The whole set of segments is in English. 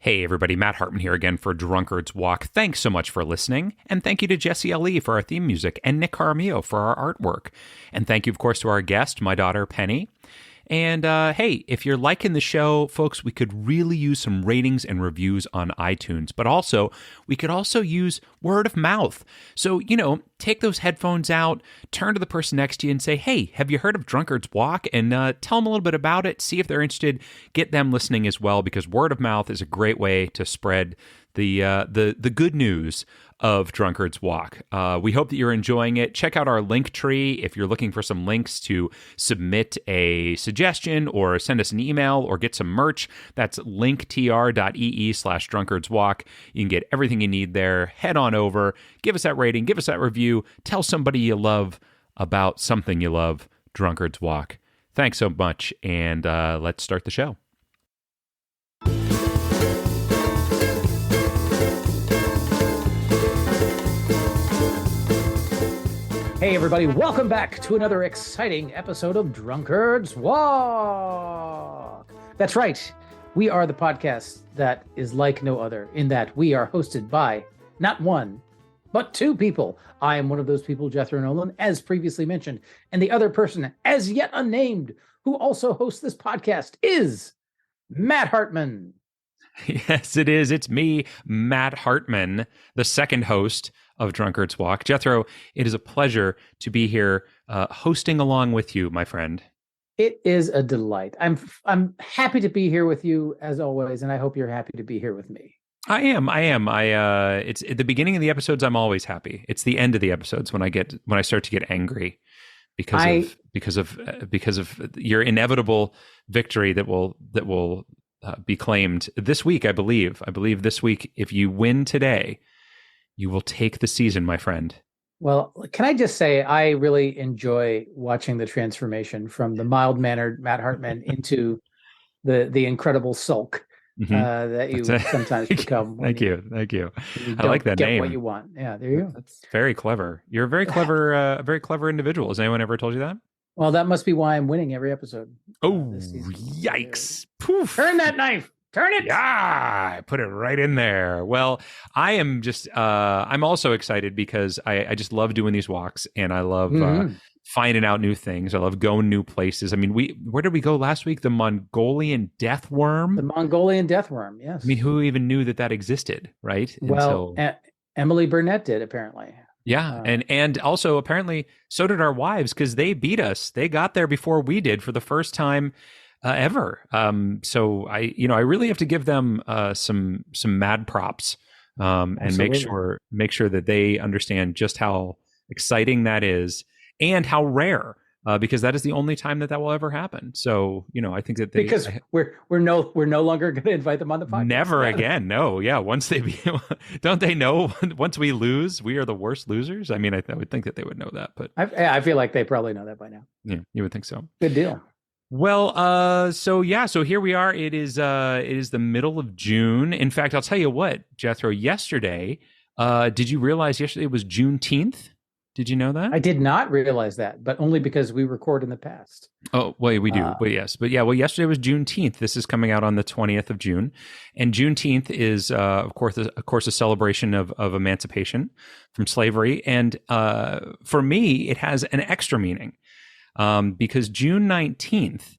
Hey everybody, Matt Hartman here again for Drunkard's Walk. Thanks so much for listening, and thank you to Jesse L.E. for our theme music and Nick Caramillo for our artwork. And thank you, of course, to our guest, my daughter, Penny. And hey, if you're liking the show, folks, we could really use some ratings and reviews on iTunes, but also we could also use word of mouth. So, take those headphones out, turn to the person next to you and say, hey, have you heard of Drunkard's Walk? And tell them a little bit about it, see if they're interested, get them listening as well, because word of mouth is a great way to spread the good news of Drunkard's Walk. We hope that you're enjoying it. Check out our link tree if you're looking for some links to submit a suggestion or send us an email or get some merch. That's linktr.ee/drunkardswalk. You can get everything you need there. Head on over, give us that rating, give us that review, tell somebody you love about something you love. Drunkard's Walk. Thanks so much, and let's start the show. Hey everybody, welcome back to another exciting episode of Drunkard's Walk. That's right, we are the podcast that is like no other in that we are hosted by not one, but two people. I am one of those people, Jethro Nolan, as previously mentioned, and the other person, as yet unnamed, who also hosts this podcast is Matt Hartman. Yes, it is. It's me, Matt Hartman, the second host of Drunkard's Walk. Jethro, it is a pleasure to be here hosting along with you, my friend. It is a delight. I'm happy to be here with you as always, and I hope you're happy to be here with me. I am. It's at the beginning of the episodes I'm always happy. It's the end of the episodes when I start to get angry because of your inevitable victory that will be claimed this week, I believe. I believe this week, if you win today, you will take the season, my friend. Well, can I just say I really enjoy watching the transformation from the mild-mannered Matt Hartman into the incredible sulk that you sometimes become. Thank you. You I like that get name. what you want. Yeah, there you go. That's very clever. You're a very clever individual. Has anyone ever told you that? Well, that must be why I'm winning every episode. Oh, yikes. Poof. Turn that knife. Turn it. Yeah, I put it right in there. Well, I am just, I'm also excited because I just love doing these walks and I love finding out new things. I love going new places. I mean, where did we go last week? The Mongolian death worm? The Mongolian death worm, yes. I mean, who even knew that existed, right? Well, Emily Burnett did, apparently. Yeah, and also apparently so did our wives because they beat us. They got there before we did for the first time ever. So I really have to give them some mad props and make sure that they understand just how exciting that is and how rare. Because that is the only time that will ever happen. So, I think that we're no longer going to invite them on the podcast. Never again. No. Yeah. Once don't they know once we lose, we are the worst losers? I mean, I would think that they would know that, but I feel like they probably know that by now. Yeah, you would think so. Good deal. Well, so here we are. It is the middle of June. In fact, I'll tell you what, Jethro, yesterday, did you realize yesterday was Juneteenth? Did you know that? I did not realize that, but only because we record in the past. Oh, wait, we do. But yes. But yeah, well, yesterday was Juneteenth. This is coming out on the 20th of June. And Juneteenth is, of course, a celebration of emancipation from slavery. And for me, it has an extra meaning because June 19th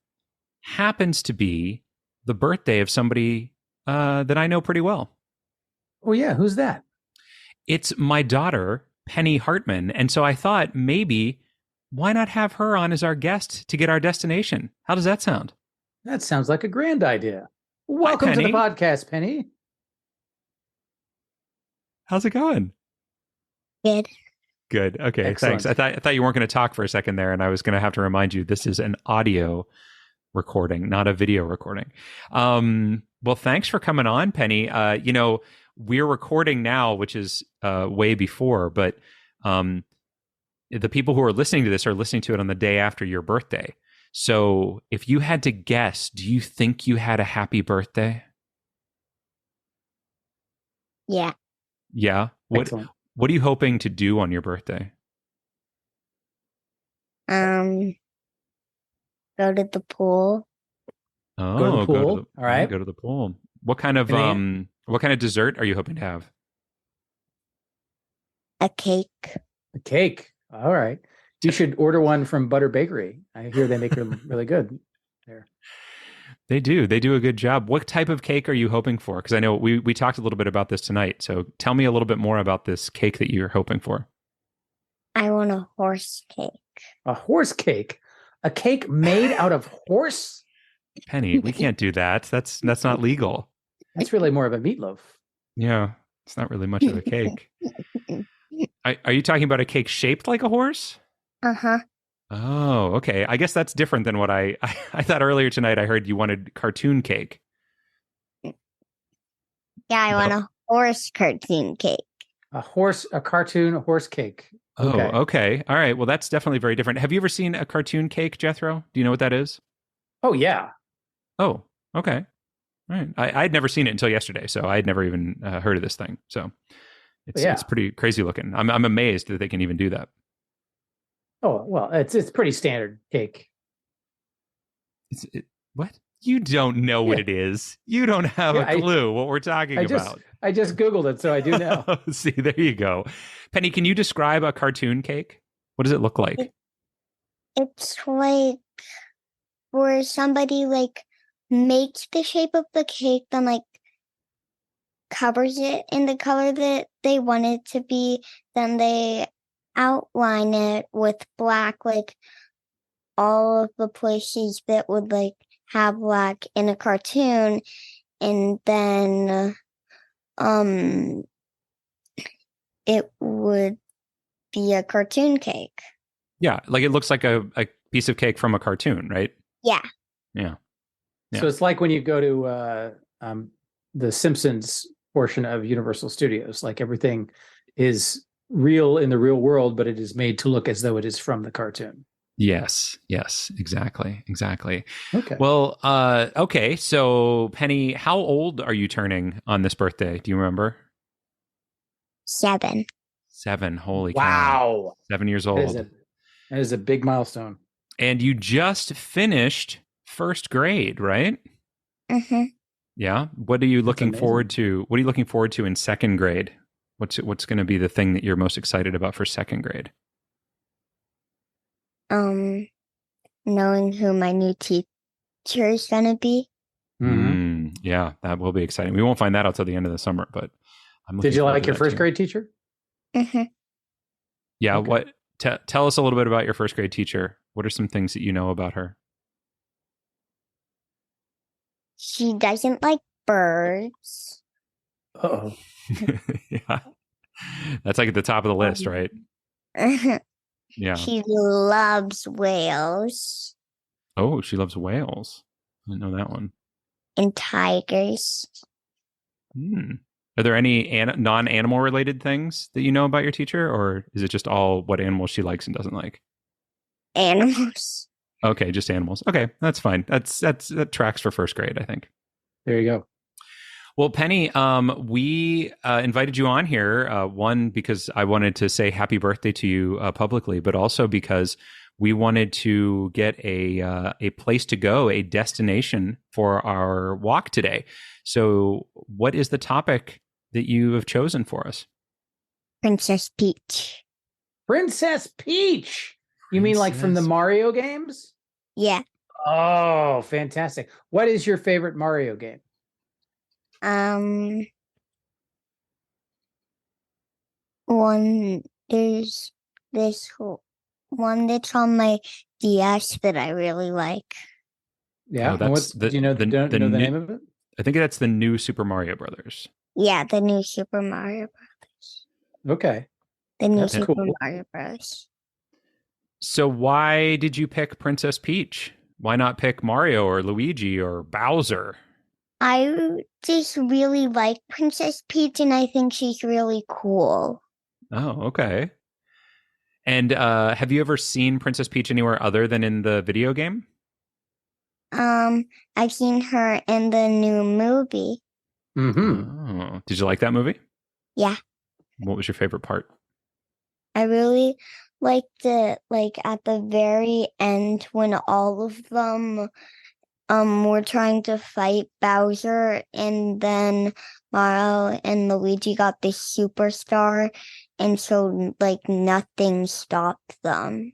happens to be the birthday of somebody that I know pretty well. Oh, yeah. Who's that? It's my daughter, Penny Hartman. And so I thought maybe why not have her on as our guest to get our destination? How does that sound? That sounds like a grand idea. Welcome to the podcast, Penny. How's it going? Good. Okay, Excellent. thanks. I thought you weren't going to talk for a second there, and I was going to have to remind you this is an audio recording, not a video recording. Well, thanks for coming on, Penny. We're recording now, which is way before, but the people who are listening to this are listening to it on the day after your birthday. So if you had to guess, do you think you had a happy birthday? Yeah. Yeah? Excellent. What are you hoping to do on your birthday? Go to the pool. Oh, Go to the pool. All right. Go to the pool. What kind of And dessert are you hoping to have? A cake. a cake. All right. You should order one from Butter Bakery. I hear they make them really good there. They do. They do a good job. What type of cake are you hoping for? Because I know we talked a little bit about this tonight. So tell me a little bit more about this cake that you're hoping for. I want a horse cake. A horse cake. A cake made out of horse? Penny, we can't do that. That's not legal. That's really more of a meatloaf. Yeah, it's not really much of a cake. Are you talking about a cake shaped like a horse? Uh-huh. Oh, okay. I guess that's different than what I thought earlier tonight. I heard you wanted cartoon cake. Yeah, I want a horse cartoon cake. A cartoon horse cake. Oh, okay. All right. Well, that's definitely very different. Have you ever seen a cartoon cake, Jethro? Do you know what that is? Oh, yeah. Oh, okay. All right. I'd never seen it until yesterday, so I'd never even heard of this thing. So it's pretty crazy looking. I'm amazed that they can even do that. Oh, well, it's pretty standard cake. What? You don't know what it is. You don't have a clue what we're talking about. I just Googled it, so I do know. See, there you go. Penny, can you describe a cartoon cake? What does it look like? It's like where somebody like makes the shape of the cake, then like covers it in the color that they want it to be, then they outline it with black, like all of the places that would like have black in a cartoon, and then it would be a cartoon cake. Yeah, like it looks like a piece of cake from a cartoon, right? Yeah. So it's like when you go to the Simpsons portion of Universal Studios, like everything is real in the real world, but it is made to look as though it is from the cartoon. Yes, exactly. Okay. Well, okay. So, Penny, how old are you turning on this birthday? Do you remember? 7. 7. Holy cow. Wow. 7 years old. That is a big milestone. And you just finished first grade, right? Mm-hmm. Yeah. What are you looking forward to? What are you looking forward to in second grade? What's going to be the thing that you're most excited about for second grade? Knowing who my new teacher is gonna be. Yeah, that will be exciting. We won't find that out till the end of the summer, but Did you like your first grade teacher? Mm-hmm. Yeah. Okay. Tell us a little bit about your first grade teacher. What are some things that you know about her? She doesn't like birds. Uh-oh. Yeah. That's like at the top of the list, right? Yeah. She loves whales. Oh, she loves whales. I didn't know that one. And tigers. Are there any non-animal related things that you know about your teacher, or is it just all what animals she likes and doesn't like? Animals. Okay, just animals. Okay, that's fine. That tracks for first grade, I think. There you go. Well, Penny, we invited you on here, one, because I wanted to say happy birthday to you publicly, but also because we wanted to get a place to go, a destination for our walk today. So what is the topic that you have chosen for us? Princess Peach. Princess Peach! You mean like from the Mario games? Yeah. Oh, fantastic. What is your favorite Mario game? There's this one that's on my DS that I really like. Yeah. Do you know the name of it? I think that's the new Super Mario Brothers. Yeah, the new Super Mario Brothers. Okay. The new Super Mario Bros. So why did you pick Princess Peach? Why not pick Mario or Luigi or Bowser? I just really like Princess Peach, and I think she's really cool. Oh, okay. And have you ever seen Princess Peach anywhere other than in the video game? I've seen her in the new movie. Mm-hmm. Oh, did you like that movie? Yeah. What was your favorite part? I really liked it, like at the very end when all of them were trying to fight Bowser, and then Mario and Luigi got the superstar, and so like nothing stopped them.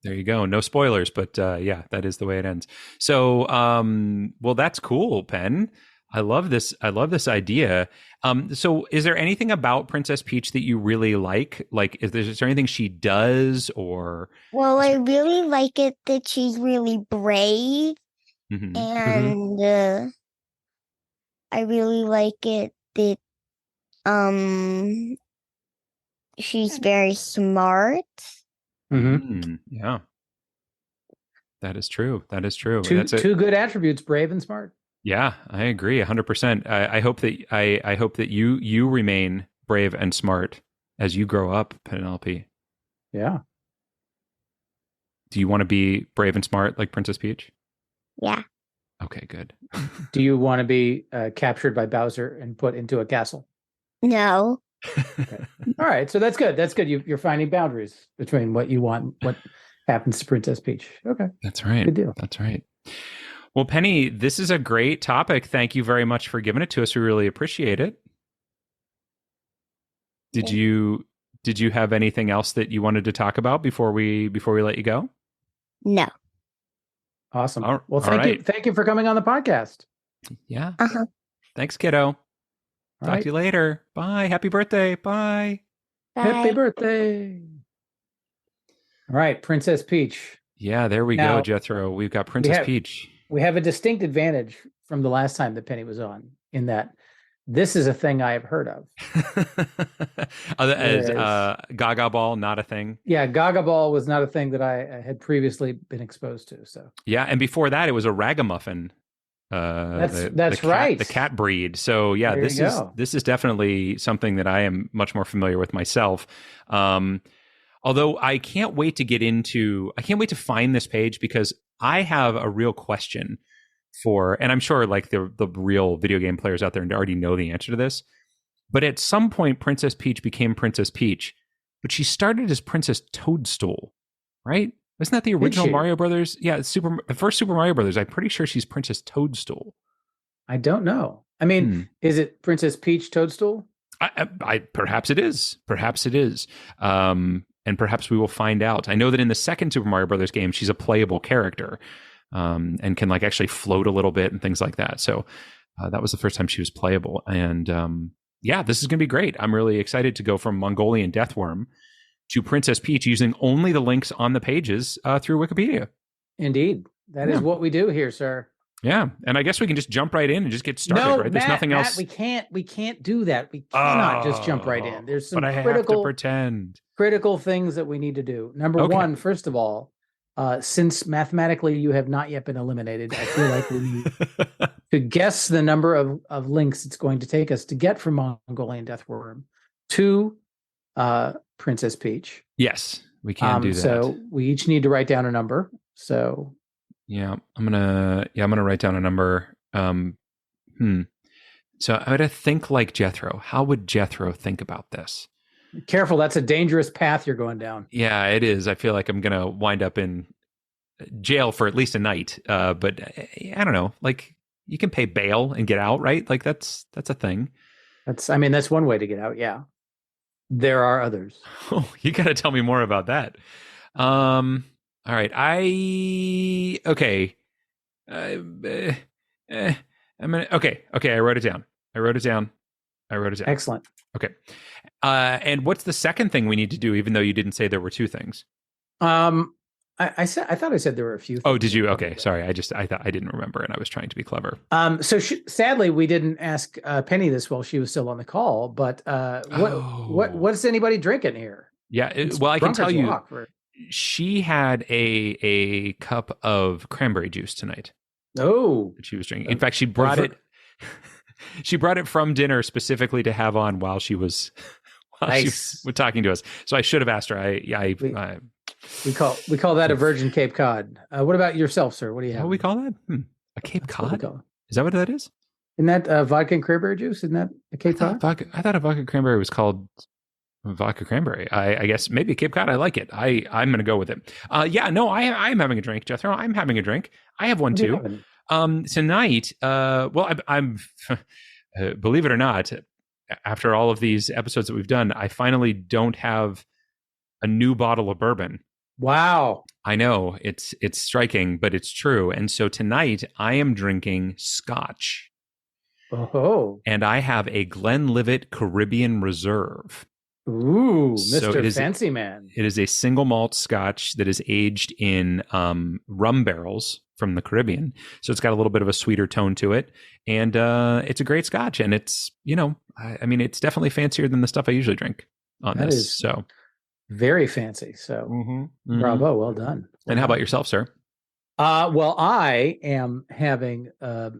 There you go. No spoilers, but yeah, that is the way it ends. So, well, that's cool, Pen. I love this. I love this idea. So, is there anything about Princess Peach that you really like? Like, is there anything she does, or? Well, I really like it that she's really brave, Mhm. and I really like it that um she's very smart. Yeah, that is true. That is true. Two That's it. two good attributes: brave and smart. Yeah, I agree 100%. I hope that I hope that you remain brave and smart as you grow up, Penelope. Yeah. Do you want to be brave and smart like Princess Peach? Yeah. Okay, good. Do you want to be captured by Bowser and put into a castle? No. All right, so that's good. That's good. You're finding boundaries between what you want, what happens to Princess Peach. Okay, That's right. good deal. That's right. Well, Penny, this is a great topic. Thank you very much for giving it to us. We really appreciate it. Did you have anything else that you wanted to talk about before we let you go? No. Awesome. All Well, thank you. right. Thank you for coming on the podcast. Yeah. Uh-huh. Thanks, kiddo. All Talk right. to you later. Bye. Happy birthday. Bye. Happy Bye. birthday. All right, Princess Peach. Yeah, there we Now, go, Jethro. We've got Princess have- Peach. We have a distinct advantage from the last time that Penny was on, in that this is a thing I have heard of. As Whereas- Gaga Ball, not a thing. Yeah, Gaga Ball was not a thing that I had previously been exposed to. So Yeah, and before that, it was a ragamuffin. That's cat, right. The cat breed. So yeah, There you go. this is definitely something that I am much more familiar with myself. Although I can't wait to find this page, because I have a real question and I'm sure like the real video game players out there already know the answer to this. But at some point, Princess Peach became Princess Peach, but she started as Princess Toadstool, right? Wasn't that the original she? Mario Brothers? Yeah, the first Super Mario Brothers. I'm pretty sure she's Princess Toadstool. I don't know. I mean, is it Princess Peach Toadstool? Perhaps it is. Perhaps it is. And perhaps we will find out. I know that in the second Super Mario Brothers game, she's a playable character, and can like actually float a little bit and things like that. So that was the first time she was playable. And yeah, this is going to be great. I'm really excited to go from Mongolian Deathworm to Princess Peach using only the links on the pages through Wikipedia. Indeed. That is what we do here, sir. Yeah, and I guess we can just jump right in and just get started, No, right? There's Matt, nothing else. We can't do that. We cannot just jump right in. There's some but I have to critical pretend. things that we need to do. Number Okay. one, first of all, since mathematically you have not yet been eliminated, I feel like we need to guess the number of links it's going to take us to get from Mongolian Deathworm to Princess Peach. Yes, we can do that. So we each need to write down a number. So yeah, I'm gonna write down a number. So I'm gonna think like Jethro. How would Jethro think about this? careful, that's a dangerous path you're going down. Yeah, it is. I feel like I'm gonna wind up in jail for at least a night. But I don't know. Like, you can pay bail and get out, right? Like that's a thing. That's one way to get out. Yeah, there are others. Oh, you got to tell me more about that. All right. Okay. I'm gonna. Okay. I wrote it down. Excellent. Okay. And what's the second thing we need to do? Even though you didn't say there were two things. I thought I said there were a few. Oh, did you? Okay, sorry. I thought I didn't remember, and I was trying to be clever. So sadly, we didn't ask Penny this while she was still on the call. But what's anybody drinking here? Yeah, well, I can tell you, for... she had a cup of cranberry juice tonight. Oh, that she was drinking. In fact, she brought it. She brought it from dinner specifically to have on while she was talking to us. So I should have asked her. We call that a virgin Cape Cod. What about yourself, sir? What do you have? What do we call that? A Cape That's Cod? what Is that what that is? Isn't that vodka and cranberry juice? Isn't that a Cape Cod? I thought a vodka cranberry was called vodka cranberry. I guess maybe Cape Cod. I like it. I'm going to go with it. I'm having a drink, Jethro. I'm having a drink. I have one too. Tonight, well, I'm believe it or not, after all of these episodes that we've done, I finally don't have a new bottle of bourbon. Wow. I know it's striking, but it's true. And so tonight I am drinking scotch. Oh. And I have a Glenlivet Caribbean Reserve. Ooh, So Mr. Fancy Man. It is a single malt scotch that is aged in rum barrels from the Caribbean. So it's got a little bit of a sweeter tone to it. And it's a great scotch. And it's, I mean, it's definitely fancier than the stuff I usually drink on That this. is So very fancy. So bravo. Well done. And how about yourself, sir? Well, I am having a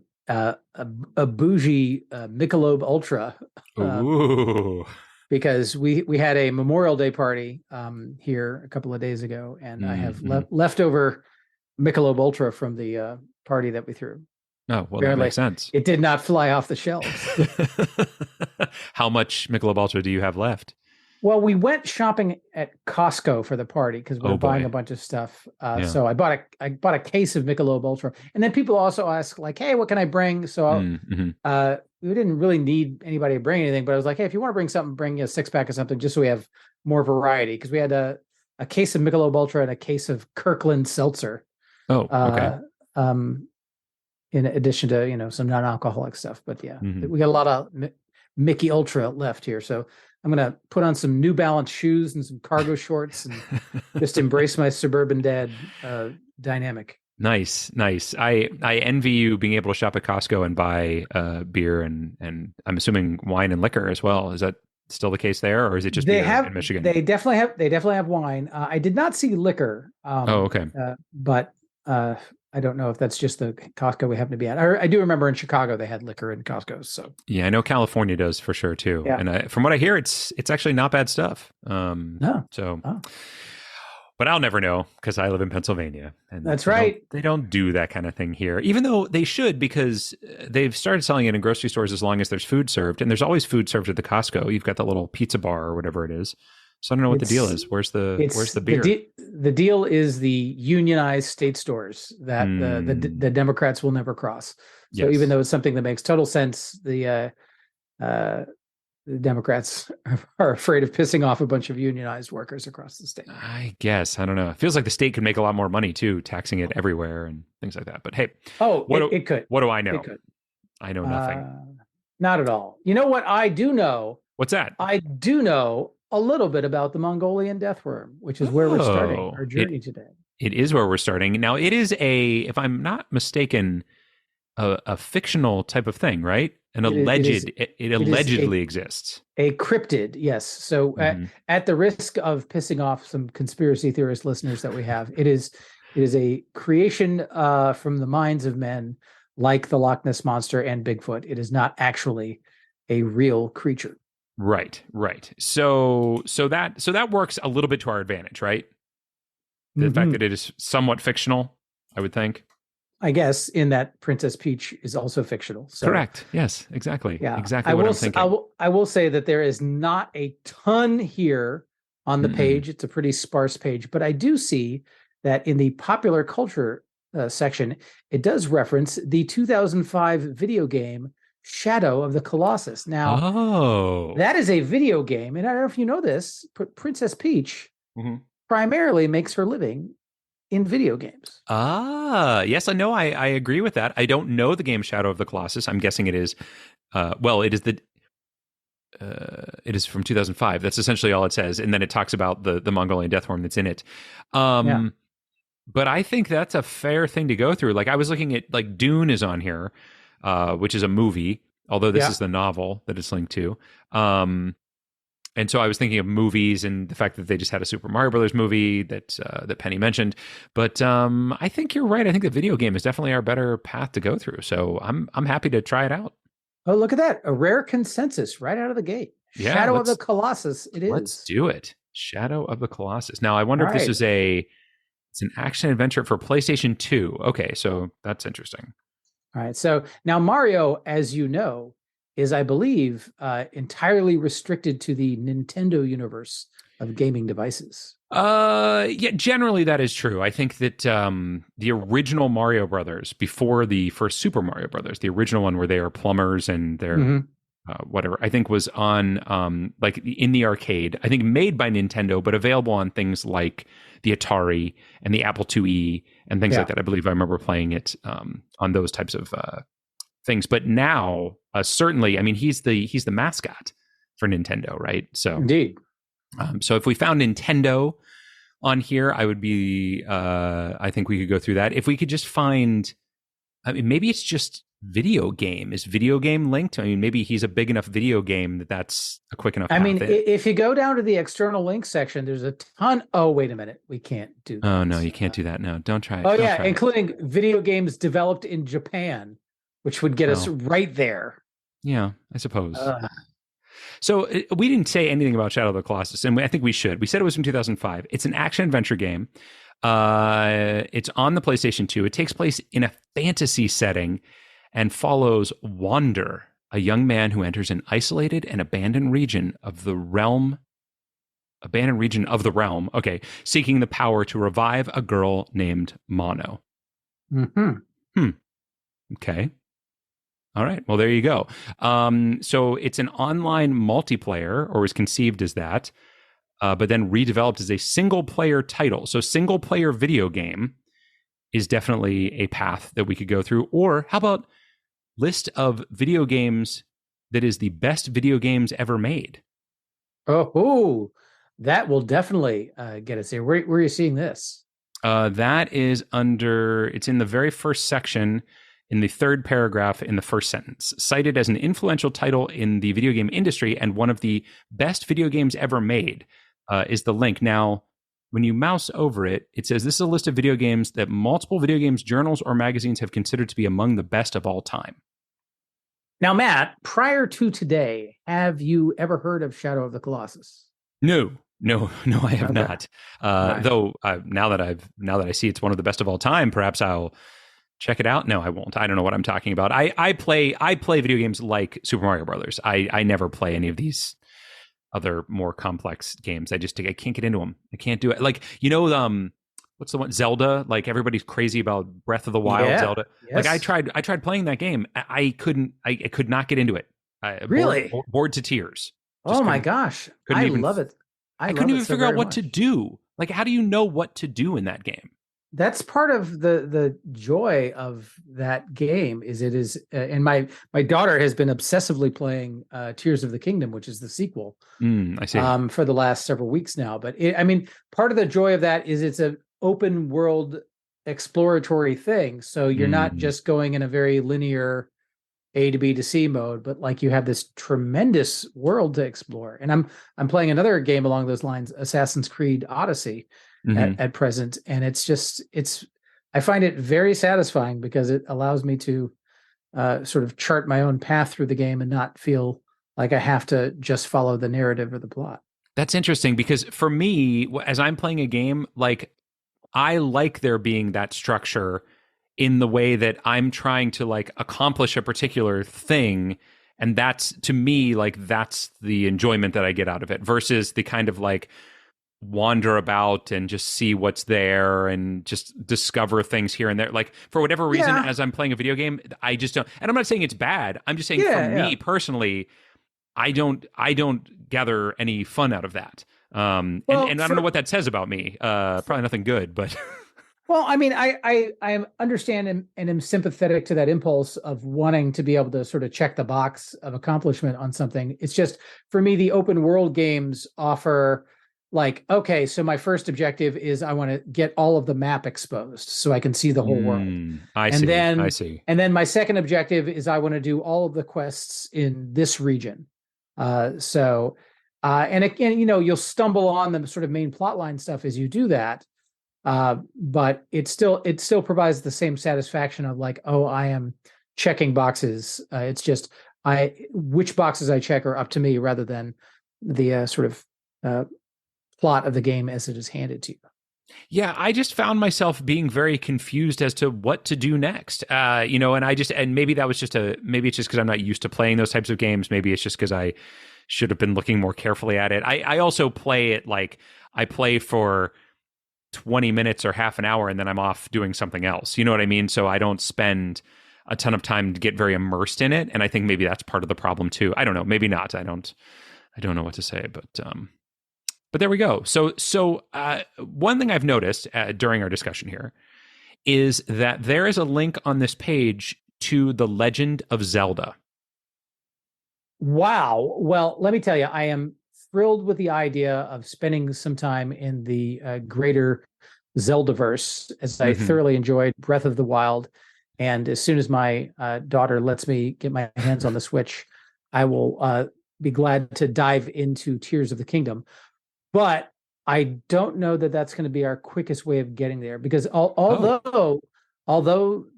bougie Michelob Ultra. Ooh. Because we had a Memorial Day party here a couple of days ago, and I have leftover Michelob Ultra from the party that we threw. Oh, well, that makes sense. It did not fly off the shelves. How much Michelob Ultra do you have left? Well, we went shopping at Costco for the party because we were buying a bunch of stuff. So I bought a case of Michelob Ultra, and then people also ask like, "Hey, what can I bring?" So we didn't really need anybody to bring anything, but I was like, "Hey, if you want to bring something, bring a 6-pack of something, just so we have more variety." Because we had a case of Michelob Ultra and a case of Kirkland Seltzer. Oh, okay. In addition to some non-alcoholic stuff, but we got a lot of Mickey Ultra left here, so I'm going to put on some New Balance shoes and some cargo shorts and just embrace my suburban dad dynamic. Nice. I envy you being able to shop at Costco and buy beer and I'm assuming wine and liquor as well. Is that still the case there, or is it just beer in Michigan? They definitely have wine. I did not see liquor. Okay. But I don't know if that's just the Costco we happen to be at. I do remember in Chicago they had liquor in Costco. So yeah, I know California does for sure too. Yeah. And from what I hear, it's actually not bad stuff. But I'll never know because I live in Pennsylvania. And that's right. They don't do that kind of thing here, even though they should, because they've started selling it in grocery stores as long as there's food served. And there's always food served at the Costco. You've got the little pizza bar or whatever it is. So I don't know what the deal is. Where's the beer? The deal is the unionized state stores that the Democrats will never cross. So even though it's something that makes total sense, the Democrats are afraid of pissing off a bunch of unionized workers across the state. I guess. I don't know. It feels like the state could make a lot more money too, taxing it everywhere and things like that. But hey, it could. What do I know? It could. I know nothing. Not at all. You know what I do know? What's that? I do know a little bit about the Mongolian death worm, which is where we're starting our journey today. It is where we're starting. Now, it is if I'm not mistaken, a fictional type of thing, right? It allegedly exists. A cryptid, yes. So at the risk of pissing off some conspiracy theorist listeners that we have, it is a creation from the minds of men, like the Loch Ness Monster and Bigfoot. It is not actually a real creature. Right. So that works a little bit to our advantage, right? The fact that it is somewhat fictional, I would think. I guess in that Princess Peach is also fictional. So, correct. Yes, exactly. Yeah. Exactly what I'm thinking. I will say that there is not a ton here on the page. It's a pretty sparse page, but I do see that in the popular culture section, it does reference the 2005 video game Shadow of the Colossus. Now, that is a video game, and I don't know if you know this, but Princess Peach primarily makes her living in video games. Yes, I know. I agree with that. I don't know the game Shadow of the Colossus. I'm guessing it is. It is from 2005. That's essentially all it says, and then it talks about the Mongolian death worm that's in it. But I think that's a fair thing to go through. Like I was looking at, like Dune is on here, which is a movie, although this is the novel that it's linked to. And so I was thinking of movies and the fact that they just had a Super Mario Brothers movie that Penny mentioned. But I think you're right. I think the video game is definitely our better path to go through. So I'm happy to try it out. Oh, look at that. A rare consensus right out of the gate. Yeah, Shadow of the Colossus. It is. Let's do it. Shadow of the Colossus. Now, I wonder if this is it's an action adventure for PlayStation 2. Okay, so that's interesting. All right. So now Mario, as you know, is, I believe, entirely restricted to the Nintendo universe of gaming devices. Yeah, generally that is true. I think that the original Mario Brothers, before the first Super Mario Brothers, the original one where they are plumbers and they're whatever, I think was on like in the arcade. I think made by Nintendo, but available on things like the Atari and the Apple IIe and things like that. I believe I remember playing it on those types of things. But now, certainly, I mean, he's the mascot for Nintendo, right? So indeed. So if we found Nintendo on here, I would be. I think we could go through that. If we could just find, I mean, maybe it's just video game. Is video game linked? I mean, maybe he's a big enough video game that's a quick enough. I mean, if you go down to the external link section, there's a ton. Oh, wait a minute, we can't do that. Oh no, you can't do that. No, don't try it. Oh yeah, including video games developed in Japan, which would get us right there. Yeah, I suppose. So we didn't say anything about Shadow of the Colossus, and I think we should. We said it was from 2005. It's an action-adventure game. It's on the PlayStation 2. It takes place in a fantasy setting and follows Wander, a young man who enters an isolated and abandoned region of the realm, seeking the power to revive a girl named Mono. Okay. All right. Well, there you go. So it's an online multiplayer, or was conceived as that, but then redeveloped as a single-player title. So single-player video game is definitely a path that we could go through. Or how about list of video games that is the best video games ever made? Oh, that will definitely get us here. Where are you seeing this? That is it's in the very first section, in the third paragraph in the first sentence. Cited as an influential title in the video game industry and one of the best video games ever made is the link. Now, when you mouse over it, it says this is a list of video games that multiple video games journals or magazines have considered to be among the best of all time. Now, Matt, prior to today, have you ever heard of Shadow of the Colossus? No, I have not. Right. Though now that I see it's one of the best of all time, perhaps I'll check it out. No, I won't. I don't know what I'm talking about. I play video games like Super Mario Brothers. I never play any of these other more complex games. I can't get into them. I can't do it. Like, what's the one? Zelda. Like, everybody's crazy about Breath of the Wild. Zelda. Yes. Like, I tried playing that game. I could not get into it. Really? Bored to tears. Oh my gosh. I love it. I couldn't even figure out what to do. Like, how do you know what to do in that game? That's part of the joy of that game. And my daughter has been obsessively playing Tears of the Kingdom, which is the sequel. I see. For the last several weeks now. But part of the joy of that is it's an open world exploratory thing. So you're not just going in a very linear A to B to C mode, but like you have this tremendous world to explore. And I'm playing another game along those lines, Assassin's Creed Odyssey. At present, and I find it very satisfying because it allows me to sort of chart my own path through the game and not feel like I have to just follow the narrative or the plot. That's interesting because for me, as I'm playing a game, like I like there being that structure in the way that I'm trying to like accomplish a particular thing. And that's, to me, like that's the enjoyment that I get out of it versus the kind of like wander about and just see what's there and just discover things here and there. Like for whatever reason, as I'm playing a video game, I just don't, and I'm not saying it's bad. I'm just saying me personally, I don't gather any fun out of that. And I don't know what that says about me. Probably nothing good, but. Well, I mean, I understand and am sympathetic to that impulse of wanting to be able to sort of check the box of accomplishment on something. It's just, for me, the open world games offer like, okay, so my first objective is I want to get all of the map exposed so I can see the whole world. I see. And then my second objective is I want to do all of the quests in this region. And again, you'll stumble on the sort of main plotline stuff as you do that. But it still provides the same satisfaction of like, oh, I am checking boxes. It's just which boxes I check are up to me rather than the sort of plot of the game as it is handed to you. Yeah, I just found myself being very confused as to what to do next. And maybe that was maybe it's just because I'm not used to playing those types of games. Maybe it's just because I should have been looking more carefully at it. I also play it like I play for 20 minutes or half an hour and then I'm off doing something else. You know what I mean? So I don't spend a ton of time to get very immersed in it. And I think maybe that's part of the problem too. I don't know. Maybe not. I don't know what to say, but there we go. So one thing I've noticed during our discussion here is that there is a link on this page to The Legend of Zelda. Wow. Well, let me tell you, I am thrilled with the idea of spending some time in the greater Zeldaverse, as I thoroughly enjoyed Breath of the Wild. And as soon as my daughter lets me get my hands on the Switch, I will be glad to dive into Tears of the Kingdom. But I don't know that that's going to be our quickest way of getting there, because although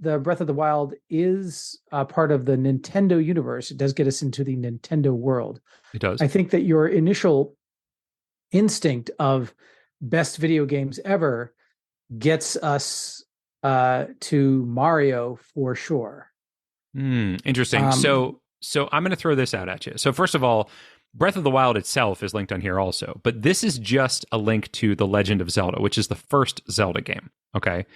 the Breath of the Wild is part of the Nintendo universe, it does get us into the Nintendo world. It does. I think that your initial instinct of best video games ever gets us to Mario for sure. Interesting. So I'm going to throw this out at you. So first of all, Breath of the Wild itself is linked on here also, but this is just a link to The Legend of Zelda, which is the first Zelda game. Okay.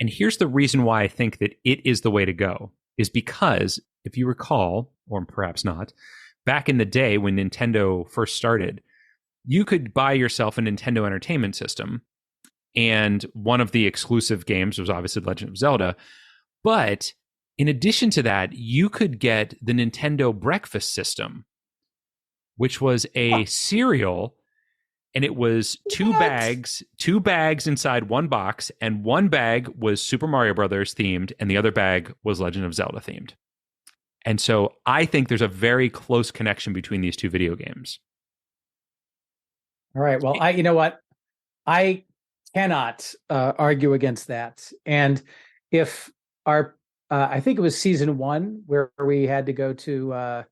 And here's the reason why I think that it is the way to go, is because if you recall, or perhaps not, back in the day when Nintendo first started, you could buy yourself a Nintendo Entertainment System. And one of the exclusive games was obviously Legend of Zelda. But in addition to that, you could get the Nintendo Breakfast System, which was a cereal, and it was two bags inside one box, and one bag was Super Mario Brothers themed, and the other bag was Legend of Zelda themed. And so I think there's a very close connection between these two video games. All right. Well, you know what? I cannot argue against that. And if I think it was season 1 where we had to go to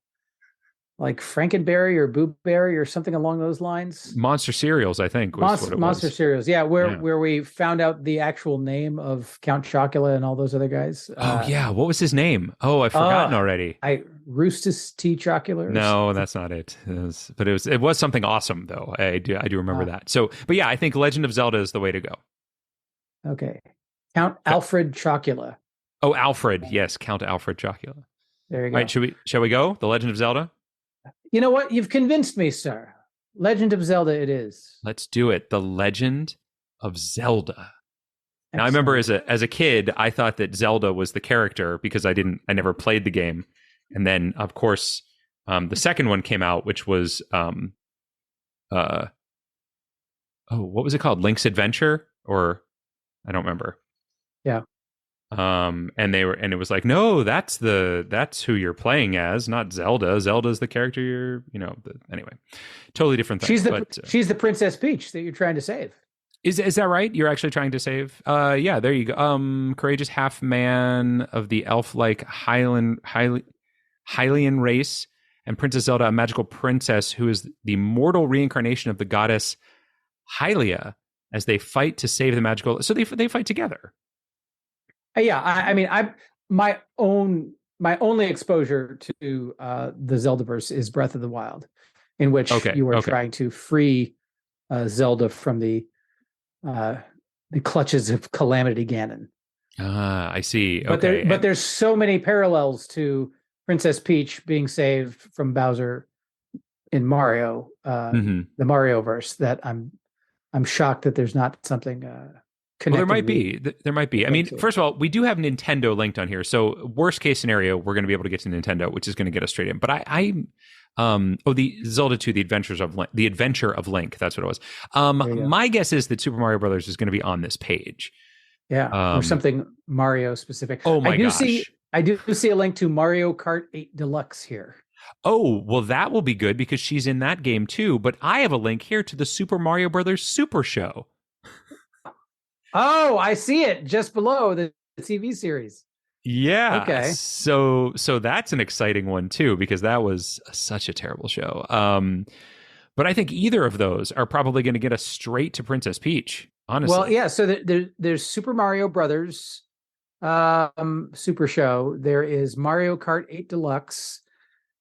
like Frankenberry or Booberry or something along those lines. Monster Cereals, I think. Monster Cereals, yeah, where we found out the actual name of Count Chocula and all those other guys. Yeah, what was his name? Oh, I've forgotten already. Roostus T. Chocula. No, that's not it. It was something awesome though. I do remember that. So, but yeah, I think Legend of Zelda is the way to go. Okay, Count Alfred Chocula. Oh, Alfred, yes, Count Alfred Chocula. There you go. All right, shall we go? The Legend of Zelda. You know what? You've convinced me, sir. Legend of Zelda it is. Let's do it. The Legend of Zelda. Excellent. Now, I remember as a kid, I thought that Zelda was the character because I never played the game. And then, of course, the second one came out, which was, what was it called? Link's Adventure? Or I don't remember. Yeah. And it was like, no, that's who you're playing as, not Zelda. Zelda's the character anyway, totally different thing. She's the Princess Peach that you're trying to save. Is that right? You're actually trying to save? Yeah, there you go. Courageous half man of the elf-like Hylian race, and Princess Zelda, a magical princess who is the mortal reincarnation of the goddess Hylia, as they fight to save the magical. So they fight together. Yeah, I mean, my only exposure to the Zeldaverse is Breath of the Wild, in which you are trying to free Zelda from the clutches of Calamity Ganon. Ah, I see. But there's so many parallels to Princess Peach being saved from Bowser in Mario, the Mario-verse, that I'm shocked that there's not something. Well, there might be. There might be. I mean, first of all, we do have Nintendo linked on here. So worst case scenario, we're going to be able to get to Nintendo, which is going to get us straight in. But the Zelda 2, the Adventure of Link. That's what it was. My guess is that Super Mario Brothers is going to be on this page. Yeah, or something Mario specific. Oh my gosh. I do see a link to Mario Kart 8 Deluxe here. Oh, well, that will be good because she's in that game too. But I have a link here to the Super Mario Brothers Super Show. Oh, I see it just below the TV series. Yeah. Okay. So that's an exciting one too, because that was such a terrible show. But I think either of those are probably going to get us straight to Princess Peach. Well, honestly. yeah. So there's Super Mario Brothers Super Show. There is Mario Kart 8 Deluxe.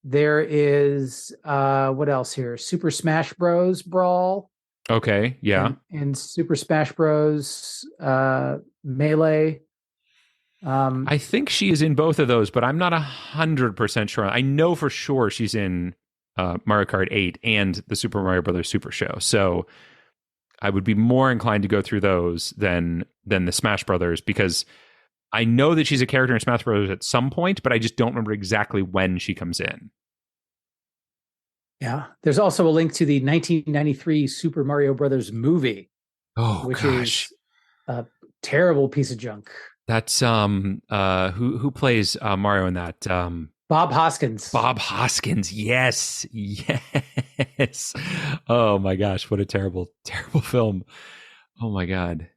There is what else here? Super Smash Bros. Brawl Okay, yeah. and Super Smash Bros. Melee. I think she is in both of those, but I'm not 100% sure. I know for sure she's in Mario Kart 8 and the Super Mario Brothers Super Show. So I would be more inclined to go through those than the Smash Brothers, because I know that she's a character in Smash Brothers at some point, but I just don't remember exactly when she comes in. Yeah. There's also a link to the 1993 Super Mario Brothers movie, Oh which gosh. is a terrible piece of junk. That's who plays Mario in that? Bob Hoskins. Bob Hoskins. Yes. Yes. Oh my gosh, what a terrible, terrible film. Oh my God.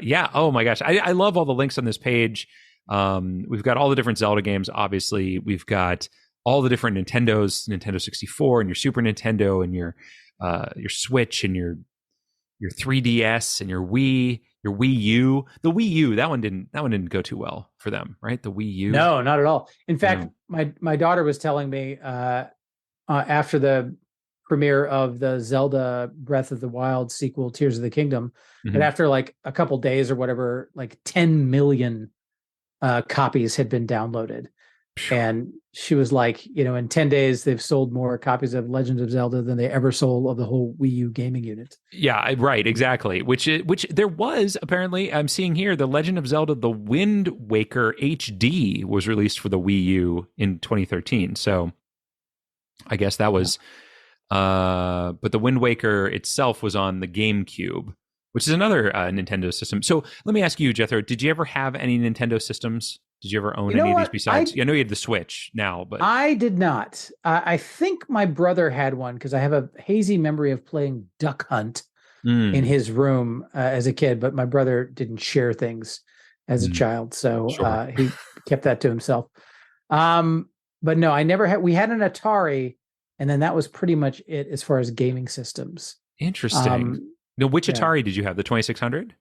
Yeah. Oh my gosh. I love all the links on this page. We've got all the different Zelda games, obviously. We've got all the different Nintendos, Nintendo 64 and your Super Nintendo and your Switch and your 3DS and your Wii U. The Wii U, that one didn't go too well for them, right? The Wii U. No, not at all. In fact, No. my daughter was telling me after the premiere of the Zelda Breath of the Wild sequel, Tears of the Kingdom, that Mhm. after like a couple days or whatever, like 10 million copies had been downloaded. And she was like, in 10 days, they've sold more copies of Legend of Zelda than they ever sold of the whole Wii U gaming unit. Yeah, right, exactly. Which there was apparently. I'm seeing here the Legend of Zelda: The Wind Waker HD was released for the Wii U in 2013. So I guess that was. But the Wind Waker itself was on the GameCube, which is another Nintendo system. So let me ask you, Jethro, did you ever have any Nintendo systems? Did you ever own any of these besides? I know you had the Switch now, but I did not. I think my brother had one because I have a hazy memory of playing Duck Hunt in his room as a kid, but my brother didn't share things as a child, so Sure. he kept that to himself. But no, I never had. We had an Atari, and then that was pretty much it as far as gaming systems. Interesting. Now, which Atari did you have? The 2600?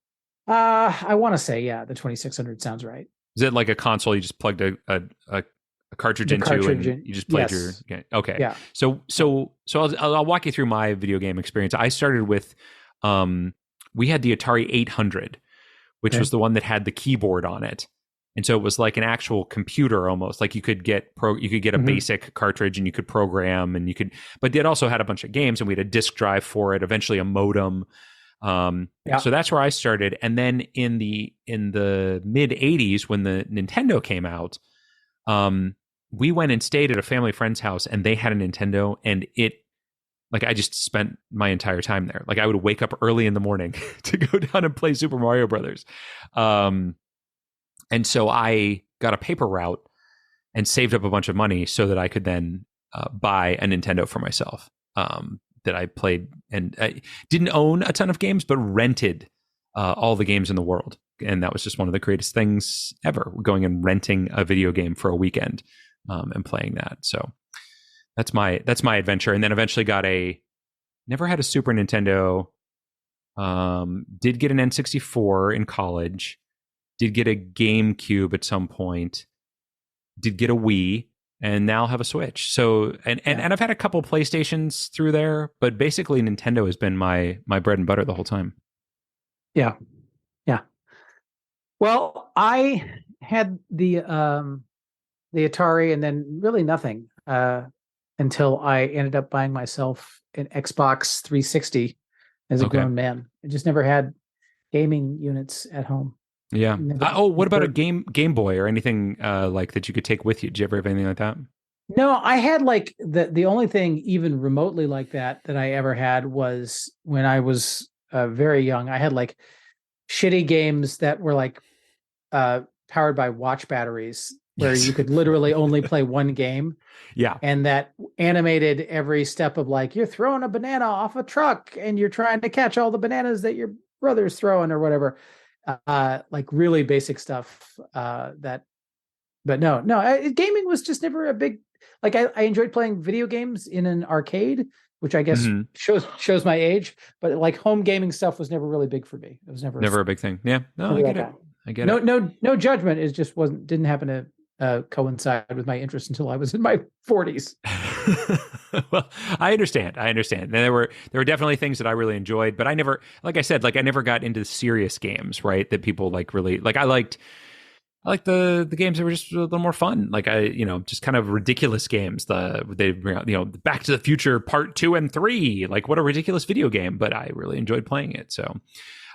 I want to say, yeah, the 2600 sounds right. Is it like a console you just plugged a cartridge into and you just played your game? Okay. Yeah. So I'll walk you through my video game experience. I started with we had the Atari 800, which was the one that had the keyboard on it. And so it was like an actual computer almost. Like you could get a basic cartridge and you could program and but it also had a bunch of games, and we had a disk drive for it, eventually a modem. So that's where I started. And then in the mid 80s, when the Nintendo came out, we went and stayed at a family friend's house, and they had a Nintendo, and I just spent my entire time there. Like I would wake up early in the morning to go down and play Super Mario Brothers. And so I got a paper route and saved up a bunch of money so that I could then buy a Nintendo for myself. That I played, and I didn't own a ton of games, but rented all the games in the world. And that was just one of the greatest things ever, going and renting a video game for a weekend and playing that. So that's my adventure. And then eventually never had a Super Nintendo, did get an N64 in college, did get a GameCube at some point, did get a Wii, and now have a Switch. So and I've had a couple PlayStations through there, but basically Nintendo has been my bread and butter the whole time. Yeah. Well, I had the Atari, and then really nothing until I ended up buying myself an Xbox 360 as a grown man. I just never had gaming units at home. Yeah. What about a Game Boy or anything like that you could take with you? Did you ever have anything like that? No, I had like the only thing even remotely like that I ever had was when I was very young. I had like shitty games that were like powered by watch batteries, where you could literally only play one game. Yeah. And that animated every step of like, you're throwing a banana off a truck and you're trying to catch all the bananas that your brother's throwing or whatever. Like really basic stuff but no, gaming was just never a big I enjoyed playing video games in an arcade, which I guess Mhm. shows my age, but like home gaming stuff was never really big for me. It was Never a big thing. Yeah. No, never I that get it. guy. I get No, it. no judgment. It just didn't happen to coincide with my interest until I was in my 40s. Well, I understand. And there were definitely things that I really enjoyed, but I never, like I said, like I never got into serious games, right? That people like really like. I liked the games that were just a little more fun. Like just kind of ridiculous games. Back to the Future Part 2 and 3. Like what a ridiculous video game, but I really enjoyed playing it. So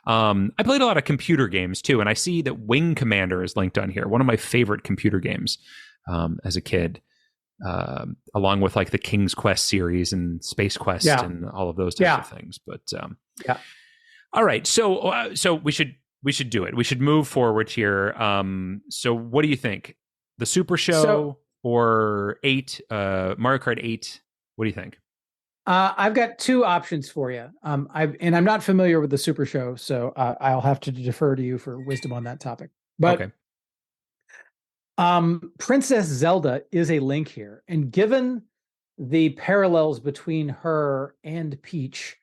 I played a lot of computer games too, and I see that Wing Commander is linked on here. One of my favorite computer games as a kid, along with like the King's Quest series and Space Quest and all of those types of things. But all right, so we should do it. We should move forward here. So what do you think? The Super Show or 8, Mario Kart 8? What do you think? I've got two options for you. I'm not familiar with the Super Show, so I'll have to defer to you for wisdom on that topic. But okay. Princess Zelda is a link here, and given the parallels between her and Peach,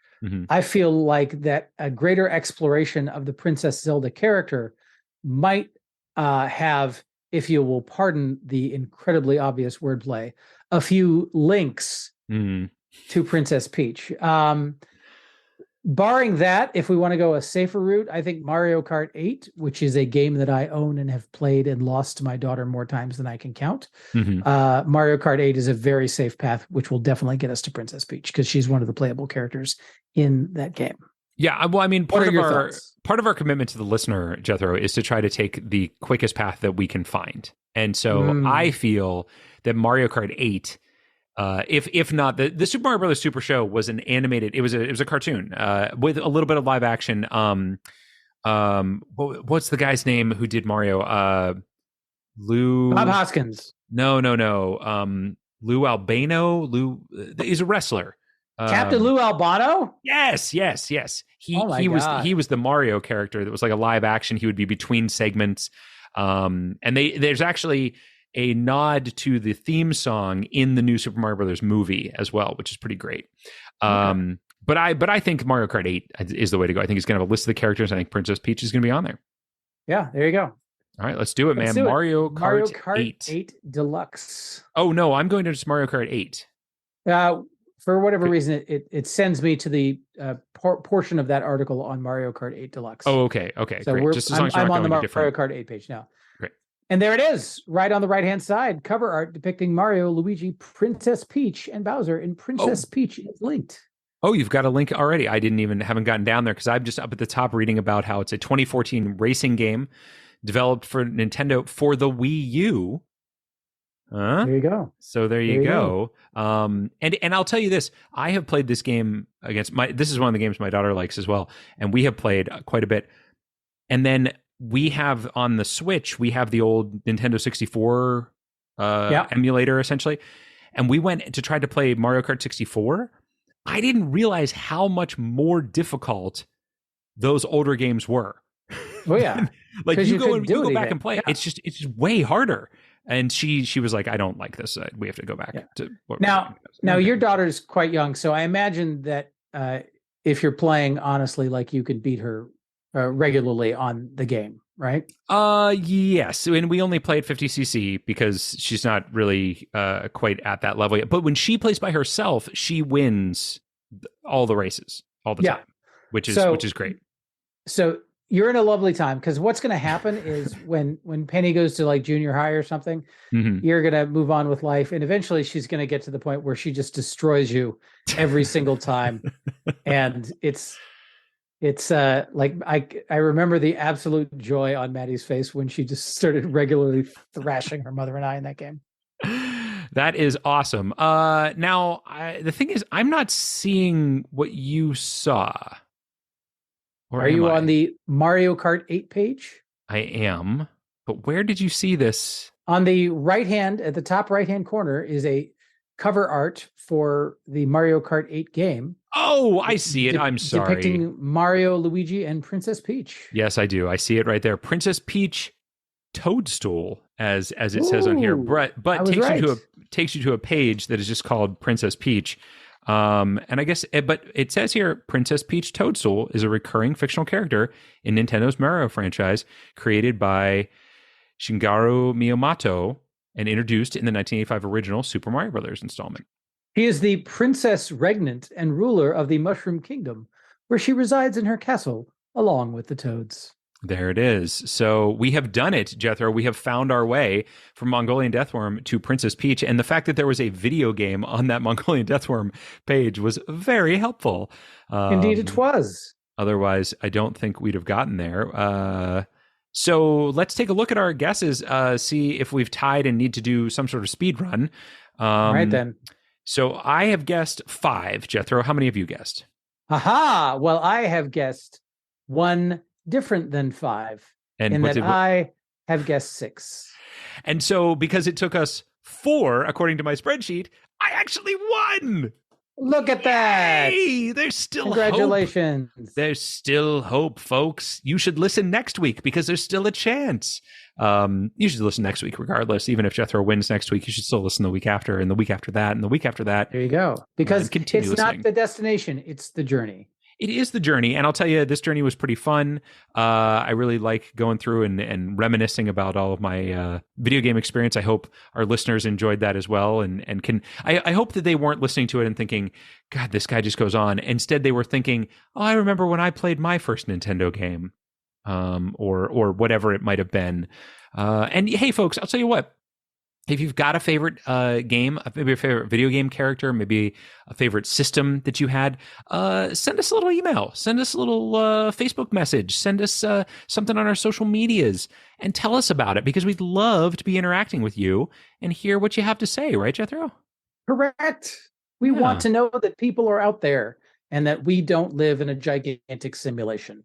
I feel like that a greater exploration of the Princess Zelda character might have, if you will pardon the incredibly obvious wordplay, a few links to Princess Peach. Barring that, if we want to go a safer route, I think Mario Kart 8, which is a game that I own and have played and lost to my daughter more times than I can count. Mario Kart 8 is a very safe path, which will definitely get us to Princess Peach because she's one of the playable characters in that game. Yeah, well, I mean, part of our commitment to the listener, Jethro, is to try to take the quickest path that we can find. And so I feel that Mario Kart 8, if not the Super Mario Brothers Super Show was an animated, it was a cartoon with a little bit of live action. What's the guy's name who did Mario? Bob Hoskins. No. Lou Albano. He's a wrestler. Captain Lou Albano? Yes. He was the Mario character that was like a live action. He would be between segments. And there's actually a nod to the theme song in the new Super Mario Brothers movie as well, which is pretty great. Okay. But I think Mario Kart 8 is the way to go. I think it's going to have a list of the characters. I think Princess Peach is going to be on there. Yeah, there you go. All right, let's do it, man. Mario Kart 8 Deluxe. Oh, no, I'm going to just Mario Kart 8. For whatever reason, it sends me to the portion of that article on Mario Kart 8 Deluxe. Oh, okay, so great. Just as long as I'm on the Mario Kart 8 page now. Great. And there it is, right on the right-hand side, cover art depicting Mario, Luigi, Princess Peach, and Bowser, and Princess Peach is linked. Oh, you've got a link already. I haven't gotten down there because I'm just up at the top reading about how it's a 2014 racing game developed for Nintendo for the Wii U. There you go. So there you go. And I'll tell you this, I have played this game this is one of the games my daughter likes as well. And we have played quite a bit. And then we have on the Switch, we have the old Nintendo 64 emulator essentially. And we went to try to play Mario Kart 64. I didn't realize how much more difficult those older games were. Oh yeah. Like you go back and play it. It's just way harder. And she was like, I don't like this. We have to go back to now your daughter's quite young, so I imagine that if you're playing honestly, like you could beat her regularly on the game, right? Yes. And we only played 50cc because she's not really quite at that level yet. But when she plays by herself, she wins all the races all the time, which is great. So you're in a lovely time because what's going to happen is when Penny goes to like junior high or something, you're going to move on with life. And eventually she's going to get to the point where she just destroys you every single time. And it's like, I remember the absolute joy on Maddie's face when she just started regularly thrashing her mother and I in that game. That is awesome. Now the thing is, I'm not seeing what you saw. Or are you on the Mario Kart 8 page? I am. But where did you see this? On the at the top right-hand corner is a cover art for the Mario Kart 8 game. Oh, I see it. I'm sorry. Depicting Mario, Luigi, and Princess Peach. Yes, I do. I see it right there. Princess Peach toadstool, as it says on here, but I was takes you to a page that is just called Princess Peach. And I guess, but it says here, Princess Peach Toadstool is a recurring fictional character in Nintendo's Mario franchise, created by Shigeru Miyamoto and introduced in the 1985 original Super Mario Brothers installment. She is the princess regnant and ruler of the Mushroom Kingdom, where she resides in her castle along with the toads. There it is. So we have done it, Jethro. We have found our way from Mongolian Deathworm to Princess Peach. And the fact that there was a video game on that Mongolian Deathworm page was very helpful. Indeed, it was. Otherwise, I don't think we'd have gotten there. So let's take a look at our guesses, see if we've tied and need to do some sort of speed run. All right, then. So I have guessed 5. Jethro, how many have you guessed? Aha! Well, I have guessed one different than 5, And in that I have guessed 6. And so because it took us 4, according to my spreadsheet, I actually won! Look at that! Hey, there's still Congratulations. hope. There's still hope, folks. You should listen next week because there's still a chance. You should listen next week regardless. Even if Jethro wins next week, you should still listen the week after, and the week after that, and the week after that. There you go. Because it's listening. not the destination, it's the journey. It is the journey, and I'll tell you, this journey was pretty fun. I really like going through and reminiscing about all of my video game experience. I hope our listeners enjoyed that as well, and I hope that they weren't listening to it and thinking, God, this guy just goes on. Instead, they were thinking, oh, I remember when I played my first Nintendo game, or whatever it might have been. And hey, folks, I'll tell you what. If you've got a favorite game, maybe a favorite video game character, maybe a favorite system that you had, send us a little email, send us a little Facebook message, send us something on our social medias, and tell us about it, because we'd love to be interacting with you and hear what you have to say, right, Jethro? Correct. We want to know that people are out there and that we don't live in a gigantic simulation.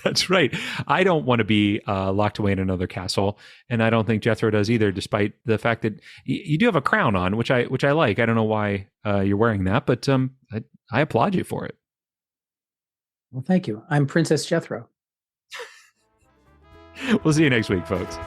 That's right. I don't want to be locked away in another castle, and I don't think Jethro does either. Despite the fact that you do have a crown on, which I like. I don't know why you're wearing that, but I applaud you for it. Well, thank you. I'm Princess Jethro. We'll see you next week, folks.